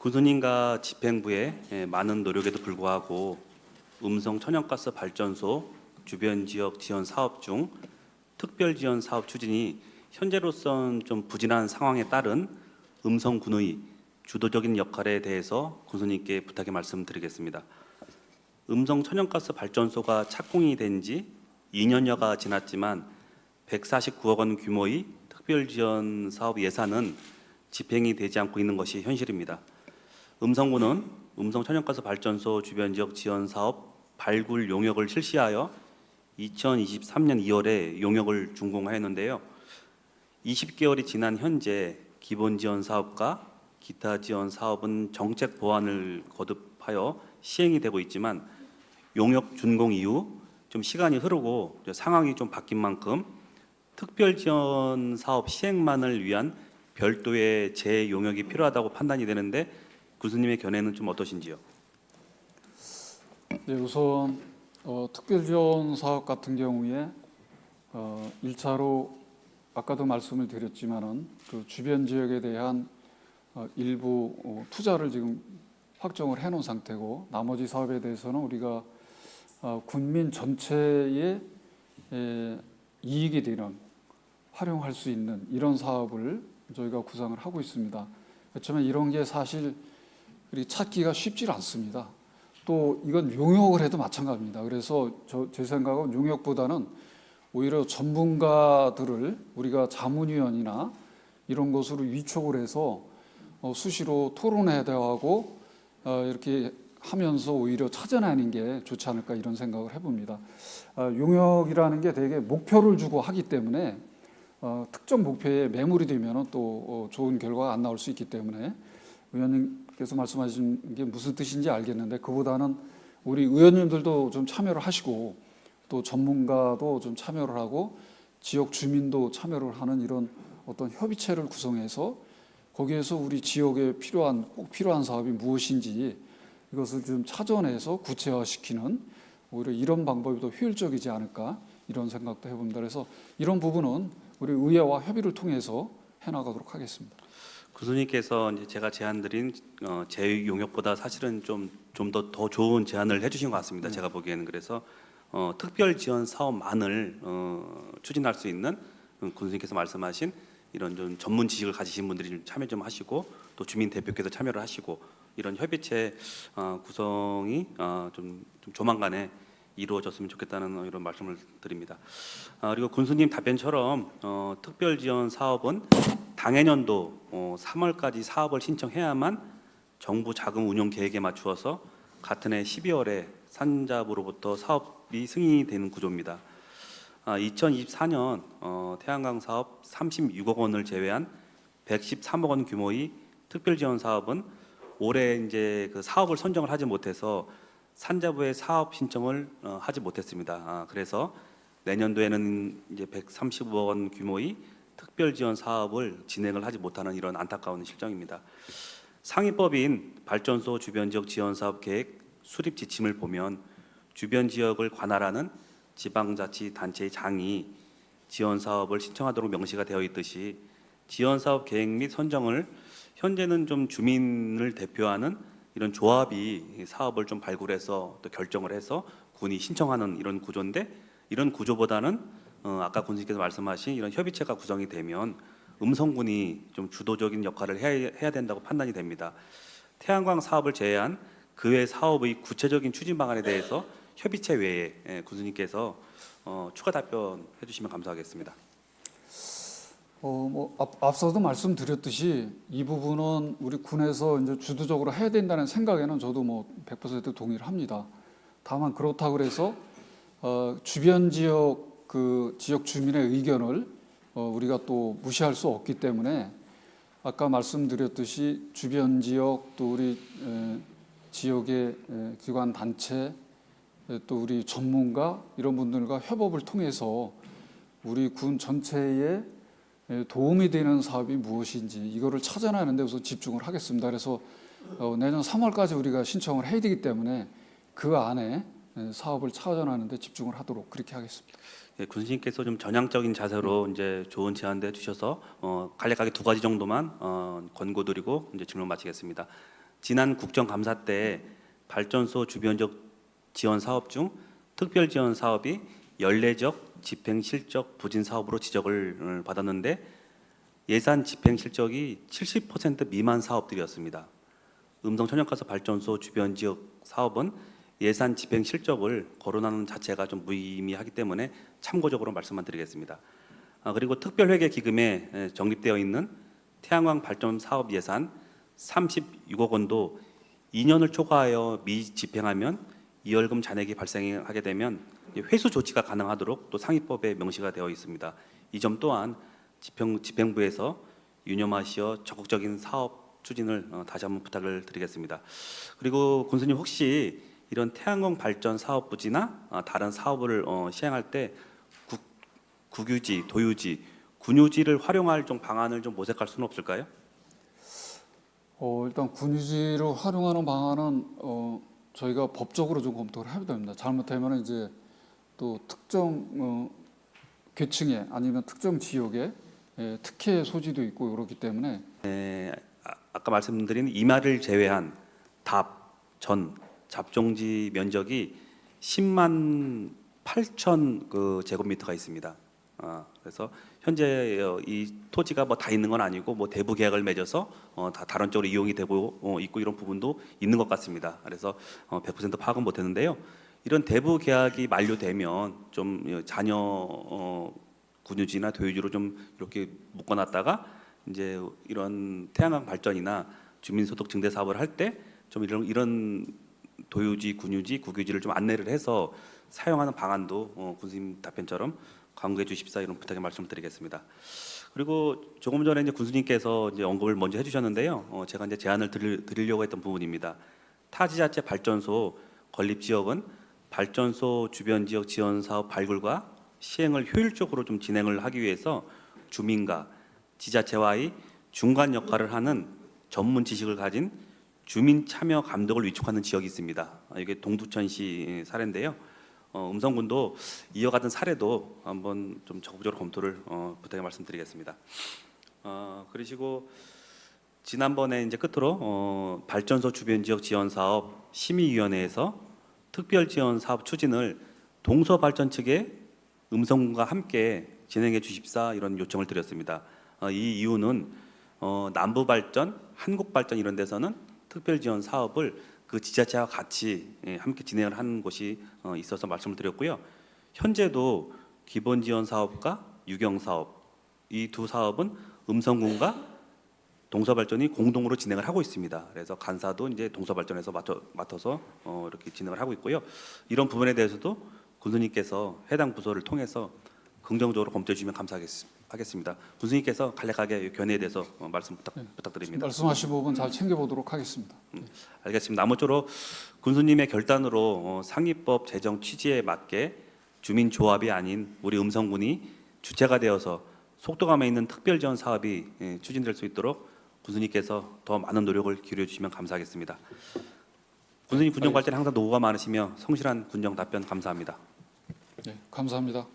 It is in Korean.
군수님과 집행부의 많은 노력에도 불구하고 음성 천연가스 발전소 주변 지역 지원 사업 중 특별 지원 사업 추진이 현재로선 좀 부진한 상황에 따른 음성 군의 주도적인 역할에 대해서 군수님께 부탁의 말씀드리겠습니다. 음성 천연가스 발전소가 착공이 된 지 2년여가 지났지만 149억 원 규모의 특별 지원 사업 예산은 집행이 되지 않고 있는 것이 현실입니다. 음성군은 음성 천연가스 발전소 주변 지역 지원 사업 발굴 용역을 실시하여 2023년 2월에 용역을 준공하였는데요. 20개월이 지난 현재 기본 지원 사업과 기타 지원 사업은 정책 보완을 거듭하여 시행이 되고 있지만 용역 준공 이후 좀 시간이 흐르고 상황이 좀 바뀐 만큼 특별 지원 사업 시행만을 위한 별도의 재용역이 필요하다고 판단이 되는데 군수님의 견해는 좀 어떠신지요? 네, 우선 특별지원 사업 같은 경우에 1차로 아까도 말씀을 드렸지만은 그 주변 지역에 대한 일부 투자를 지금 확정을 해놓은 상태고 나머지 사업에 대해서는 우리가 군민 전체의 이익이 되는 활용할 수 있는 이런 사업을 저희가 구상을 하고 있습니다. 그렇지만 이런 게 사실 찾기가 쉽지 않습니다. 또 이건 용역을 해도 마찬가지입니다. 그래서 제 생각은 용역보다는 오히려 전문가들을 우리가 자문위원이나 이런 것으로 위촉을 해서 수시로 토론회 대화하고 이렇게 하면서 오히려 찾아내는 게 좋지 않을까 이런 생각을 해봅니다. 용역이라는 게 되게 목표를 주고 하기 때문에 특정 목표에 매몰이 되면 또 좋은 결과가 안 나올 수 있기 때문에 의원님께서 말씀하신 게 무슨 뜻인지 알겠는데 그보다는 우리 의원님들도 좀 참여를 하시고 또 전문가도 좀 참여를 하고 지역 주민도 참여를 하는 이런 어떤 협의체를 구성해서 거기에서 우리 지역에 꼭 필요한 사업이 무엇인지 이것을 좀 찾아내서 구체화시키는 오히려 이런 방법이 더 효율적이지 않을까 이런 생각도 해봅니다. 그래서 이런 부분은 우리 의회와 협의를 통해서 해나가도록 하겠습니다. 군수님께서 이제 제가 제안드린 재용역보다 사실은 좀 더 좋은 제안을 해주신 것 같습니다. 제가 보기에는 그래서 특별 지원 사업만을 추진할 수 있는 군수님께서 말씀하신 이런 좀 전문 지식을 가지신 분들이 좀 참여 좀 하시고 또 주민 대표께서 참여를 하시고 이런 협의체 구성이 좀 조만간에 이루어졌으면 좋겠다는 이런 말씀을 드립니다. 그리고 군수님 답변처럼 특별 지원 사업은 당해년도 3월까지 사업을 신청해야만 정부 자금 운용 계획에 맞추어서 같은 해 12월에 산자부로부터 사업이 승인이 되는 구조입니다. 2024년 태양광 사업 36억 원을 제외한 113억 원 규모의 특별 지원 사업은 올해 이제 그 사업을 선정을 하지 못해서 산자부에 사업 신청을 하지 못했습니다. 그래서 내년도에는 이제 130억 원 규모의 특별 지원 사업을 진행을 하지 못하는 이런 안타까운 실정입니다. 상위법인 발전소 주변 지역 지원 사업 계획 수립 지침을 보면 주변 지역을 관할하는 지방자치단체의 장이 지원 사업을 신청하도록 명시가 되어 있듯이 지원 사업 계획 및 선정을 현재는 좀 주민을 대표하는 이런 조합이 사업을 좀 발굴해서 또 결정을 해서 군이 신청하는 이런 구조인데 이런 구조보다는 아까 군수님께서 말씀하신 이런 협의체가 구성이 되면 음성군이 좀 주도적인 역할을 해야 된다고 판단이 됩니다. 태양광 사업을 제외한 그 외 사업의 구체적인 추진 방안에 대해서 협의체 외에 군수님께서 추가 답변해 주시면 감사하겠습니다. 앞서도 말씀드렸듯이 이 부분은 우리 군에서 이제 주도적으로 해야 된다는 생각에는 저도 100% 동의를 합니다. 다만 그렇다고 해서 주변 지역 지역 주민의 의견을 우리가 또 무시할 수 없기 때문에 아까 말씀드렸듯이 주변 지역 또 우리 지역의 기관 단체 또 우리 전문가 이런 분들과 협업을 통해서 우리 군 전체에 도움이 되는 사업이 무엇인지 이거를 찾아내는 데 우선 집중을 하겠습니다. 그래서 내년 3월까지 우리가 신청을 해야 되기 때문에 그 안에 사업을 찾아내는 데 집중을 하도록 그렇게 하겠습니다. 네, 군수님께서 좀 전향적인 자세로 이제 좋은 제안도 해주셔서 간략하게 두 가지 정도만 권고드리고 이제 질문 마치겠습니다. 지난 국정감사 때 발전소 주변 지역 지원 사업 중 특별 지원 사업이 연례적 집행 실적 부진 사업으로 지적을 받았는데 예산 집행 실적이 70% 미만 사업들이었습니다. 음성 천연가스 발전소 주변 지역 사업은 예산 집행 실적을 거론하는 자체가 좀 무의미하기 때문에 참고적으로 말씀만 드리겠습니다. 그리고 특별회계 기금에 적립되어 있는 태양광 발전 사업 예산 36억 원도 2년을 초과하여 미집행하면 이월금 잔액이 발생하게 되면 회수 조치가 가능하도록 또 상위법에 명시가 되어 있습니다. 이 점 또한 집행부에서 유념하시어 적극적인 사업 추진을 다시 한번 부탁을 드리겠습니다. 그리고 군수님 혹시 이런 태양광 발전 사업 부지나 다른 사업을 시행할 때 국유지, 도유지, 군유지를 활용할 좀 방안을 좀 모색할 수는 없을까요? 일단 군유지를 활용하는 방안은 저희가 법적으로 좀 검토를 해야 됩니다. 잘못하면 이제 또 특정 계층에 아니면 특정 지역에 특혜 소지도 있고 그렇기 때문에 아까 말씀드린 이마를 제외한 답, 전, 잡종지 면적이 10만 8천 그 제곱미터가 있습니다. 그래서 현재 이 토지가 뭐 다 있는 건 아니고 뭐 대부 계약을 맺어서 다 다른 쪽으로 이용이 되고 있고 이런 부분도 있는 것 같습니다. 그래서 100% 파악은 못했는데요. 이런 대부 계약이 만료되면 좀 자녀 군유지나 도유지로 좀 이렇게 묶어놨다가 이제 이런 태양광 발전이나 주민소득 증대 사업을 할 때 좀 이런 도유지, 군유지, 국유지를 좀 안내를 해서 사용하는 방안도 군수님 답변처럼 강구해 주십사 이런 부탁의 말씀을 드리겠습니다. 그리고 조금 전에 이제 군수님께서 이제 언급을 먼저 해주셨는데요. 제가 이제 제안을 드리려고 했던 부분입니다. 타지자체 발전소 건립 지역은 발전소 주변 지역 지원 사업 발굴과 시행을 효율적으로 좀 진행을 하기 위해서 주민과 지자체와의 중간 역할을 하는 전문 지식을 가진 주민 참여 감독을 위촉하는 지역이 있습니다. 이게 동두천시 사례인데요. 음성군도 이어가던 사례도 한번 좀 적극적으로 검토를 부탁의 말씀드리겠습니다. 그러시고 지난번에 이제 끝으로 발전소 주변 지역 지원 사업 심의위원회에서 특별 지원 사업 추진을 동서발전 측에 음성군과 함께 진행해 주십사 이런 요청을 드렸습니다. 이 이유는 남부발전, 한국발전 이런 데서는 특별 지원 사업을 그 지자체와 같이 함께 진행을 하는 곳이 있어서 말씀을 드렸고요. 현재도 기본 지원 사업과 유경 사업 이 두 사업은 음성군과 동서발전이 공동으로 진행을 하고 있습니다. 그래서 간사도 이제 동서발전에서 맡아서 이렇게 진행을 하고 있고요. 이런 부분에 대해서도 군수님께서 해당 부서를 통해서 긍정적으로 검토해 주시면 감사하겠습니다. 군수님께서 간략하게 견해에 대해서 말씀 부탁드립니다. 말씀하신 부분 잘 챙겨보도록 하겠습니다. 알겠습니다. 아무쪼록 군수님의 결단으로 상위법 제정 취지에 맞게 주민조합이 아닌 우리 음성군이 주체가 되어서 속도감에 있는 특별지원 사업이 추진될 수 있도록 군수님께서 더 많은 노력을 기울여 주시면 감사하겠습니다. 군수님 군정 관리는 항상 노고가 많으시며 성실한 군정 답변 감사합니다. 네, 감사합니다.